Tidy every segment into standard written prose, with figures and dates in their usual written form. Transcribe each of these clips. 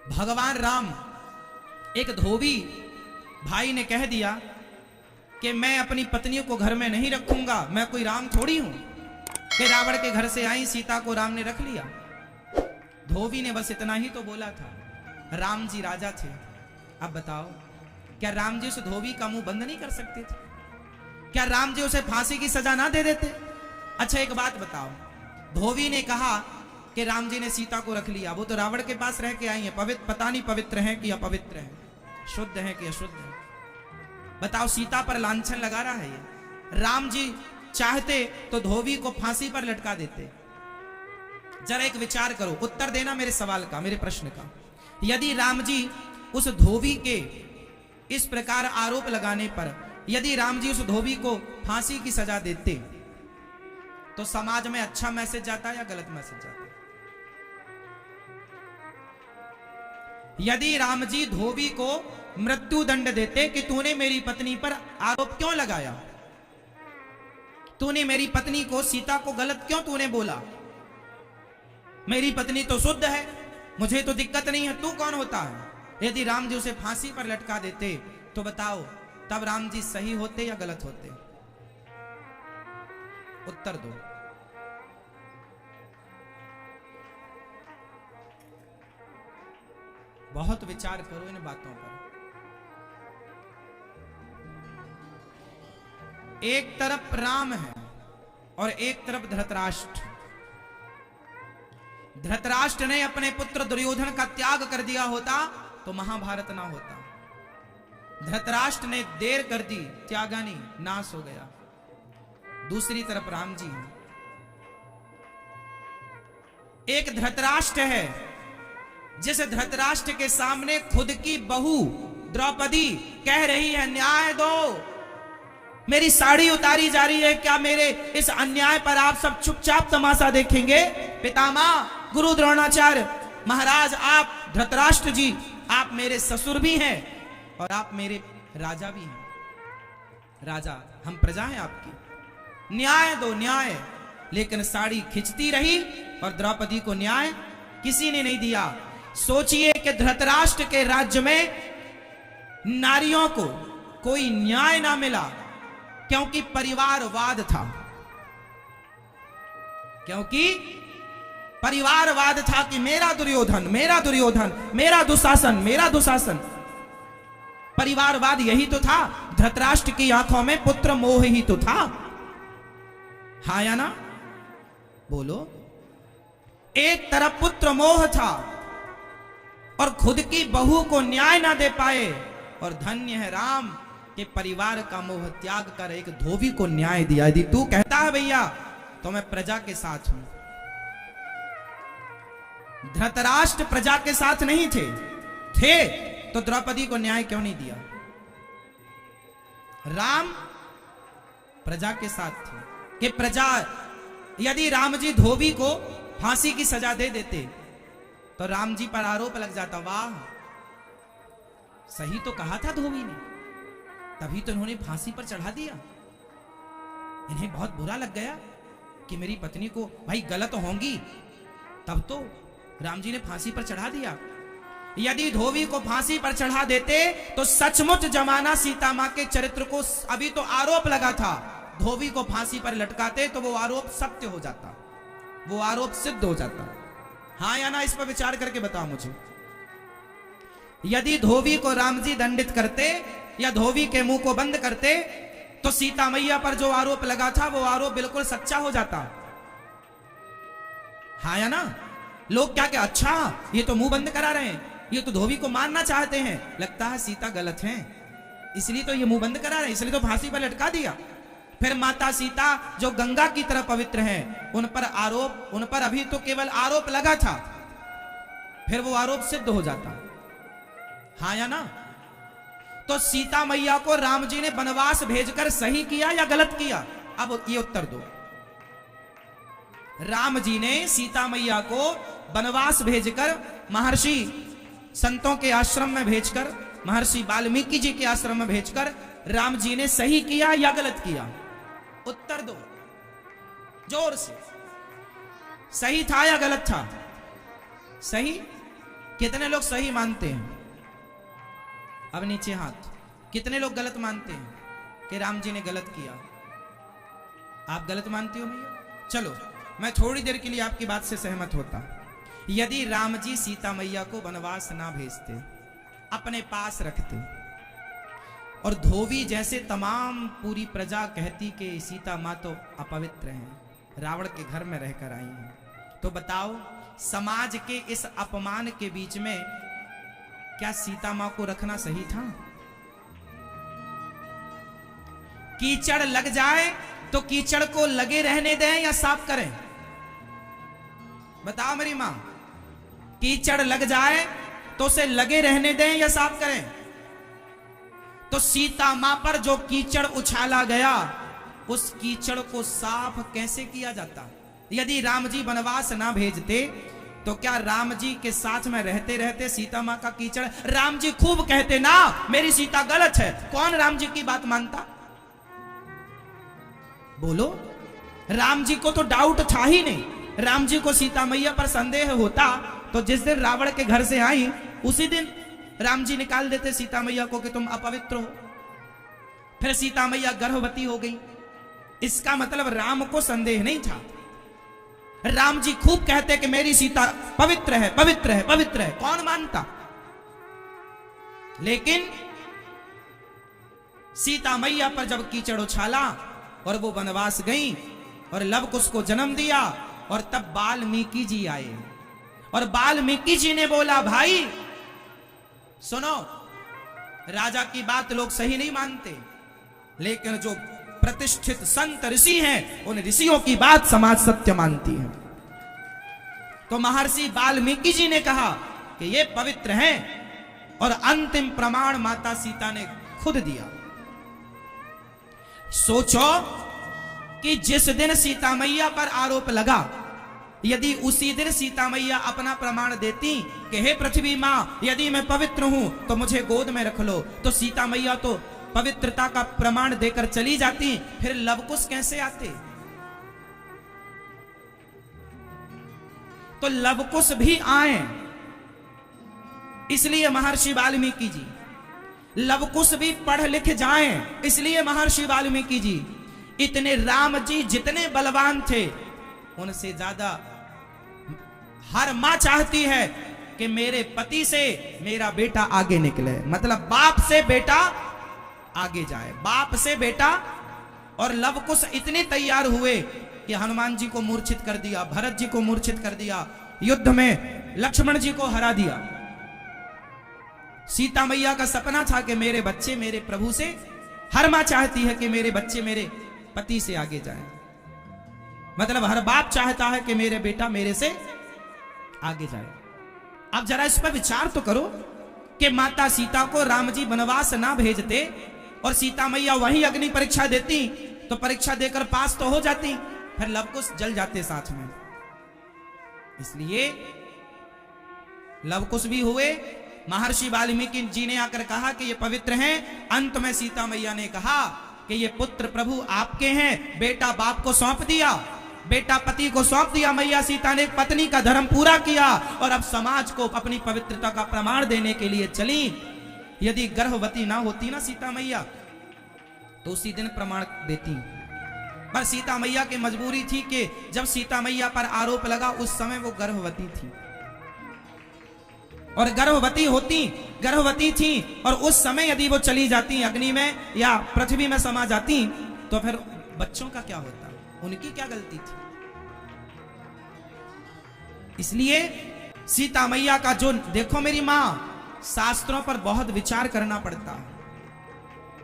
भगवान राम एक धोबी भाई ने कह दिया कि मैं अपनी पत्नी को घर में नहीं रखूंगा, मैं कोई राम थोड़ी हूं कि रावण के घर से आई सीता को राम ने रख लिया। धोबी ने बस इतना ही तो बोला था। राम जी राजा थे। अब बताओ, क्या राम जी उस धोबी का मुंह बंद नहीं कर सकते थे? क्या राम जी उसे फांसी की सजा ना दे देते? अच्छा एक बात बताओ, धोबी ने कहा कि राम जी ने सीता को रख लिया, वो तो रावण के पास रह के आई है, पवित्र पता नहीं पवित्र है कि अपवित्र है, शुद्ध है कि अशुद्ध है। बताओ, सीता पर लांछन लगा रहा है ये। राम जी चाहते तो धोबी को फांसी पर लटका देते। जरा एक विचार करो, उत्तर देना मेरे सवाल का, मेरे प्रश्न का। यदि राम जी उस धोबी के इस प्रकार आरोप लगाने पर यदि राम जी उस धोबी को फांसी की सजा देते तो समाज में अच्छा मैसेज जाता या गलत मैसेज जाता? यदि राम जी धोबी को मृत्यु दंड देते कि तूने मेरी पत्नी पर आरोप क्यों लगाया, तूने मेरी पत्नी को सीता को गलत क्यों तूने बोला, मेरी पत्नी तो शुद्ध है, मुझे तो दिक्कत नहीं है, तू कौन होता है? यदि राम जी उसे फांसी पर लटका देते तो बताओ तब राम जी सही होते या गलत होते? उत्तर दो। बहुत विचार करो इन बातों पर। एक तरफ राम है और एक तरफ धृतराष्ट्र। धृतराष्ट्र ने अपने पुत्र दुर्योधन का त्याग कर दिया होता तो महाभारत ना होता। धृतराष्ट्र ने देर कर दी, त्यागा नहीं, नाश हो गया। दूसरी तरफ राम जी हैं। एक धृतराष्ट्र है जिस धृतराष्ट्र के सामने खुद की बहू द्रौपदी कह रही है न्याय दो, मेरी साड़ी उतारी जा रही है, क्या मेरे इस अन्याय पर आप सब चुपचाप तमाशा देखेंगे? पितामह गुरु द्रोणाचार्य महाराज, आप धृतराष्ट्र जी, आप मेरे ससुर भी हैं और आप मेरे राजा भी हैं। राजा, हम प्रजा हैं आपकी, न्याय दो न्याय। लेकिन साड़ी खिंचती रही और द्रौपदी को न्याय किसी ने नहीं दिया। सोचिए कि धृतराष्ट्र के राज्य में नारियों को कोई न्याय ना मिला क्योंकि परिवारवाद था, क्योंकि परिवारवाद था कि मेरा दुर्योधन, मेरा दुर्योधन, मेरा दुशासन, मेरा दुशासन। परिवारवाद यही तो था। धृतराष्ट्र की आंखों में पुत्र मोह ही तो था। हाँ या ना? बोलो। एक तरफ पुत्र मोह था और खुद की बहू को न्याय ना दे पाए, और धन्य है राम के परिवार का मोह त्याग कर एक धोबी को न्याय दिया। यदि तू कहता है भैया तो मैं प्रजा के साथ हूं। धृतराष्ट्र प्रजा के साथ नहीं थे तो द्रौपदी को न्याय क्यों नहीं दिया? राम प्रजा के साथ थे कि प्रजा, यदि राम जी धोबी को फांसी की सजा दे देते तो राम जी पर आरोप लग जाता, वाह सही तो कहा था धोबी ने, तभी तो इन्होंने फांसी पर चढ़ा दिया। इन्हें बहुत बुरा लग गया कि मेरी पत्नी को भाई गलत होंगी, तब तो राम जी ने फांसी पर चढ़ा दिया। यदि धोबी को फांसी पर चढ़ा देते तो सचमुच जमाना सीता मां के चरित्र को, अभी तो आरोप लगा था, धोबी को फांसी पर लटकाते तो वो आरोप सत्य हो जाता, वो आरोप सिद्ध हो जाता। हाँ या ना? इस पर विचार करके बताओ मुझे। यदि धोबी को राम जी दंडित करते या धोबी के मुंह को बंद करते तो सीता मैया पर जो आरोप लगा था वो आरोप बिल्कुल सच्चा हो जाता। हाँ या ना? लोग क्या क्या, अच्छा ये तो मुंह बंद करा रहे हैं, ये तो धोबी को मारना चाहते हैं, लगता है सीता गलत है इसलिए तो ये मुंह बंद करा रहे हैं, इसलिए तो फांसी पर लटका दिया। फिर माता सीता जो गंगा की तरह पवित्र हैं, उन पर आरोप, उन पर अभी तो केवल आरोप लगा था, फिर वो आरोप सिद्ध हो जाता। हाँ या ना? तो सीता मैया को राम जी ने वनवास भेजकर सही किया या गलत किया? अब ये उत्तर दो। राम जी ने सीता मैया को वनवास भेजकर, महर्षि संतों के आश्रम में भेजकर, महर्षि वाल्मीकि जी के आश्रम में भेजकर राम जी ने सही किया या गलत किया? उत्तर दो जोर से। सही था या गलत था? सही। कितने लोग सही मानते हैं? अब नीचे हाथ। कितने लोग गलत मानते हैं कि राम जी ने गलत किया? आप गलत मानते हो भैया? चलो मैं थोड़ी देर के लिए आपकी बात से सहमत होता। यदि राम जी सीता मैया को वनवास ना भेजते, अपने पास रखते, और धोबी जैसे तमाम पूरी प्रजा कहती कि सीता माँ तो अपवित्र हैं, रावण के घर में रहकर आई हैं, तो बताओ समाज के इस अपमान के बीच में क्या सीता माँ को रखना सही था? कीचड़ लग जाए तो कीचड़ को लगे रहने दें या साफ करें? बताओ मेरी मां, कीचड़ लग जाए तो उसे लगे रहने दें या साफ करें? तो सीता मां पर जो कीचड़ उछाला गया, उस कीचड़ को साफ कैसे किया जाता? यदि राम जी वनवास ना भेजते तो क्या राम जी के साथ में रहते रहते सीता मां का कीचड़, राम जी खूब कहते ना मेरी सीता गलत है, कौन राम जी की बात मानता? बोलो, राम जी को तो डाउट था ही नहीं। राम जी को सीता मैया पर संदेह होता तो जिस दिन रावण के घर से आई उसी दिन राम जी निकाल देते सीता मैया को कि तुम अपवित्र हो। फिर सीता मैया गर्भवती हो गई। इसका मतलब राम को संदेह नहीं था। राम जी खूब कहते कि मेरी सीता पवित्र है, पवित्र है, पवित्र है, कौन मानता? लेकिन सीता मैया पर जब कीचड़ उछाला और वो वनवास गई और लव कुश को जन्म दिया, और तब वाल्मीकि जी आए और वाल्मीकि जी ने बोला भाई सुनो, राजा की बात लोग सही नहीं मानते, लेकिन जो प्रतिष्ठित संत ऋषि हैं उन ऋषियों की बात समाज सत्य मानती है। तो महर्षि वाल्मीकि जी ने कहा कि ये पवित्र हैं, और अंतिम प्रमाण माता सीता ने खुद दिया। सोचो कि जिस दिन सीता मैया पर आरोप लगा, यदि उसी दिन सीता मैया अपना प्रमाण देती कि हे पृथ्वी मां, यदि मैं पवित्र हूं तो मुझे गोद में रख लो, तो सीता मैया तो पवित्रता का प्रमाण देकर चली जाती, फिर लवकुश कैसे आते? तो लवकुश भी आए, इसलिए महर्षि वाल्मीकि जी, लवकुश भी पढ़ लिख जाएं, इसलिए महर्षि वाल्मीकि जी, इतने राम जी जितने बलवान थे उनसे ज्यादा हर मां चाहती है कि मेरे पति से मेरा बेटा आगे निकले, मतलब बाप से बेटा आगे जाए, बाप से बेटा। और लवकुश इतने तैयार हुए कि हनुमान जी को मूर्छित कर दिया, भरत जी को मूर्छित कर दिया, युद्ध में लक्ष्मण जी को हरा दिया। सीता मैया का सपना था कि मेरे बच्चे मेरे प्रभु से, हर मां चाहती है कि मेरे बच्चे मेरे पति से आगे जाए, मतलब हर बाप चाहता है कि मेरे बेटा मेरे से आगे जाए। अब जरा इस पर विचार तो करो कि माता सीता को राम जी वनवास ना भेजते और सीता मैया वही अग्नि परीक्षा देती तो परीक्षा देकर पास तो हो जाती, फिर लवकुश जल जाते साथ में। इसलिए लवकुश भी हुए। महर्षि वाल्मीकि जी ने आकर कहा कि ये पवित्र हैं। अंत में सीता मैया ने कहा कि ये पुत्र प्रभु आपके हैं, बेटा बाप को सौंप दिया, बेटा पति को सौंप दिया। मैया सीता ने पत्नी का धर्म पूरा किया और अब समाज को अपनी पवित्रता का प्रमाण देने के लिए चली। यदि गर्भवती ना होती ना सीता मैया तो उसी दिन प्रमाण देती, पर सीता मैया की मजबूरी थी कि जब सीता मैया पर आरोप लगा उस समय वो गर्भवती थी, और गर्भवती थी और उस समय यदि वो चली जाती अग्नि में या पृथ्वी में समा जाती तो फिर बच्चों का क्या होता, उनकी क्या गलती थी। इसलिए सीता मैया का जो, देखो मेरी मां, शास्त्रों पर बहुत विचार करना पड़ता है,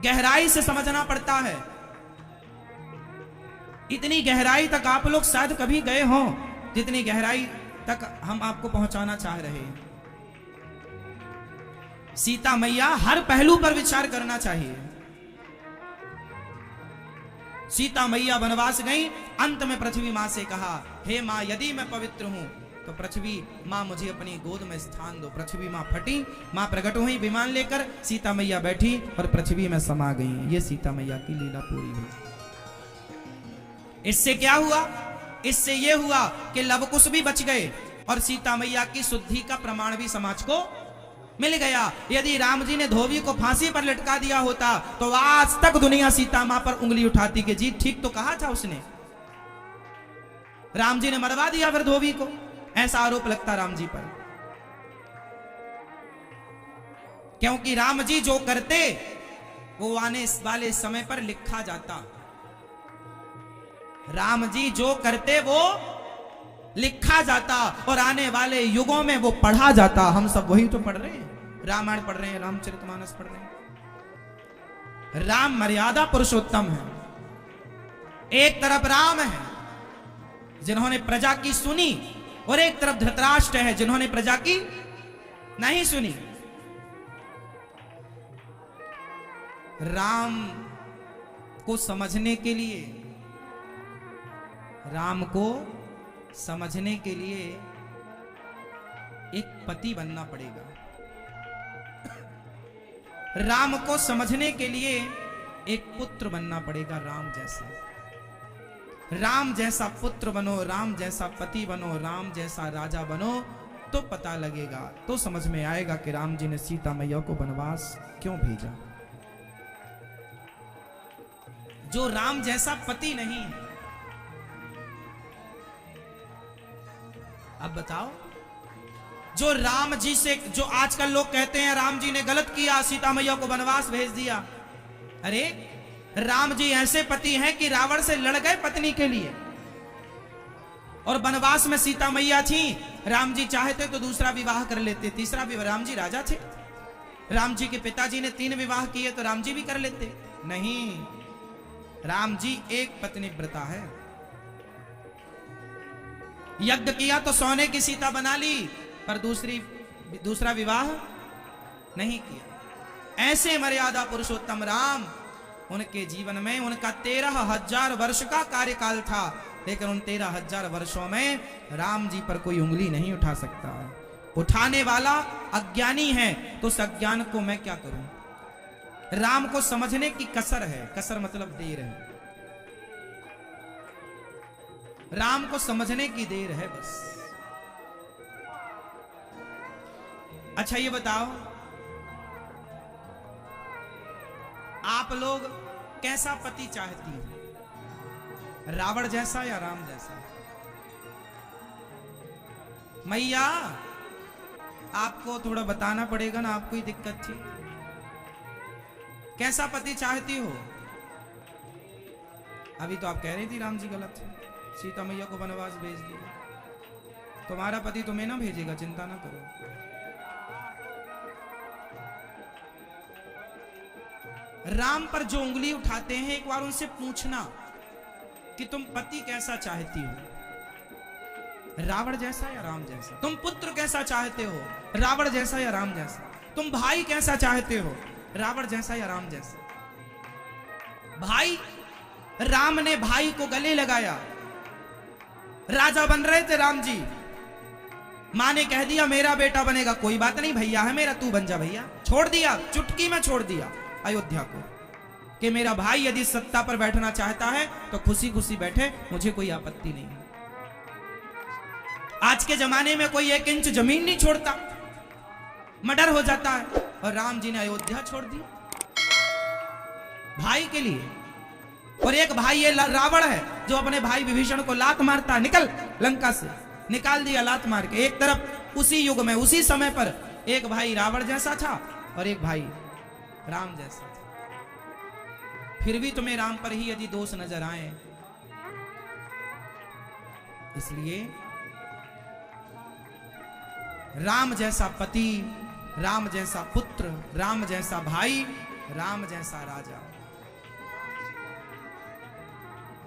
गहराई से समझना पड़ता है। इतनी गहराई तक आप लोग शायद कभी गए हों जितनी गहराई तक हम आपको पहुंचाना चाह रहे हैं। सीता मैया हर पहलू पर विचार करना चाहिए। सीता मैया वनवास गई, अंत में पृथ्वी मां से कहा, हे मां यदि मैं पवित्र हूं तो पृथ्वी मां मुझे अपनी गोद में स्थान दो। पृथ्वी मां फटी, मां प्रकट हुई विमान लेकर, सीता मैया बैठी और पृथ्वी में समा गई। ये सीता मैया की लीला पूरी हुई। इससे क्या हुआ? इससे यह हुआ कि लवकुश भी बच गए और सीता मैया की शुद्धि का प्रमाण भी समाज को मिल गया। यदि राम जी ने धोबी को फांसी पर लटका दिया होता तो आज तक दुनिया सीता मां पर उंगली उठाती कि जी ठीक तो कहा था उसने, राम जी ने मरवा दिया फिर धोबी को, ऐसा आरोप लगता राम जी पर। क्योंकि राम जी जो करते वो आने वाले समय पर लिखा जाता। राम जी जो करते वो लिखा जाता और आने वाले युगों में वो पढ़ा जाता। हम सब वही तो पढ़ रहे हैं, रामायण पढ़ रहे हैं, रामचरितमानस पढ़ रहे हैं। राम मर्यादा पुरुषोत्तम है। एक तरफ राम है जिन्होंने प्रजा की सुनी और एक तरफ धृतराष्ट्र है जिन्होंने प्रजा की नहीं सुनी। राम को समझने के लिए, राम को समझने के लिए एक पति बनना पड़ेगा। राम को समझने के लिए एक पुत्र बनना पड़ेगा राम जैसा। राम जैसा पुत्र बनो, राम जैसा पति बनो, राम जैसा राजा बनो, तो पता लगेगा, तो समझ में आएगा कि राम जी ने सीता मैया को वनवास क्यों भेजा। जो राम जैसा पति नहीं है, अब बताओ, जो राम जी से, जो आजकल लोग कहते हैं राम जी ने गलत किया, सीता मैया को वनवास भेज दिया। अरे राम जी ऐसे पति हैं कि रावण से लड़ गए पत्नी के लिए, और वनवास में सीता मैया थी। राम जी चाहते तो दूसरा विवाह कर लेते, तीसरा विवाह, राम जी राजा थे। राम जी के पिताजी ने 3 विवाह किए तो राम जी भी कर लेते। नहीं, राम जी एक पत्नी व्रता है। यज्ञ किया तो सोने की सीता बना ली, पर दूसरा विवाह नहीं किया। ऐसे मर्यादा पुरुषोत्तम राम, उनके जीवन में उनका 13,000 वर्ष का कार्यकाल था, लेकिन उन 13,000 वर्षों में राम जी पर कोई उंगली नहीं उठा सकता। उठाने वाला अज्ञानी है, तो उस अज्ञान को मैं क्या करूं। राम को समझने की कसर है, कसर मतलब देर है। राम को समझने की देर है बस। अच्छा ये बताओ, आप लोग कैसा पति चाहती हो, रावण जैसा या राम जैसा? मैया आपको थोड़ा बताना पड़ेगा ना, आपको ही दिक्कत थी। कैसा पति चाहती हो? अभी तो आप कह रही थी राम जी गलत थे, सीता मैया को वनवास भेज दिया। तुम्हारा पति तुम्हें ना भेजेगा, चिंता ना करो। राम पर जो उंगली उठाते हैं, एक बार उनसे पूछना कि तुम पति कैसा चाहती हो, रावण जैसा या राम जैसा? तुम पुत्र कैसा चाहते हो, रावण जैसा या राम जैसा? तुम भाई कैसा चाहते हो, रावण जैसा या राम जैसा? भाई, राम ने भाई को गले लगाया, राजा बन रहे थे राम जी, मां ने कह दिया मेरा बेटा बनेगा, कोई बात नहीं भैया है मेरा, तू बन जा भैया। छोड़ दिया, चुटकी में छोड़ दिया अयोध्या को, कि मेरा भाई यदि सत्ता पर बैठना चाहता है तो खुशी खुशी बैठे, मुझे कोई आपत्ति नहीं। आज के जमाने में कोई 1 इंच जमीन नहीं छोड़ता, मर्डर हो जाता है, और राम जी ने अयोध्या छोड़ दी भाई के लिए। और एक भाई ये रावण है जो अपने भाई विभीषण को लात मारता है, निकल लंका से, निकाल दिया लात मार के। एक तरफ उसी युग में उसी समय पर एक भाई रावण जैसा था और एक भाई राम जैसा था। फिर भी तुम्हें राम पर ही यदि दोष नजर आए, इसलिए राम जैसा पति, राम जैसा पुत्र, राम जैसा भाई, राम जैसा राजा,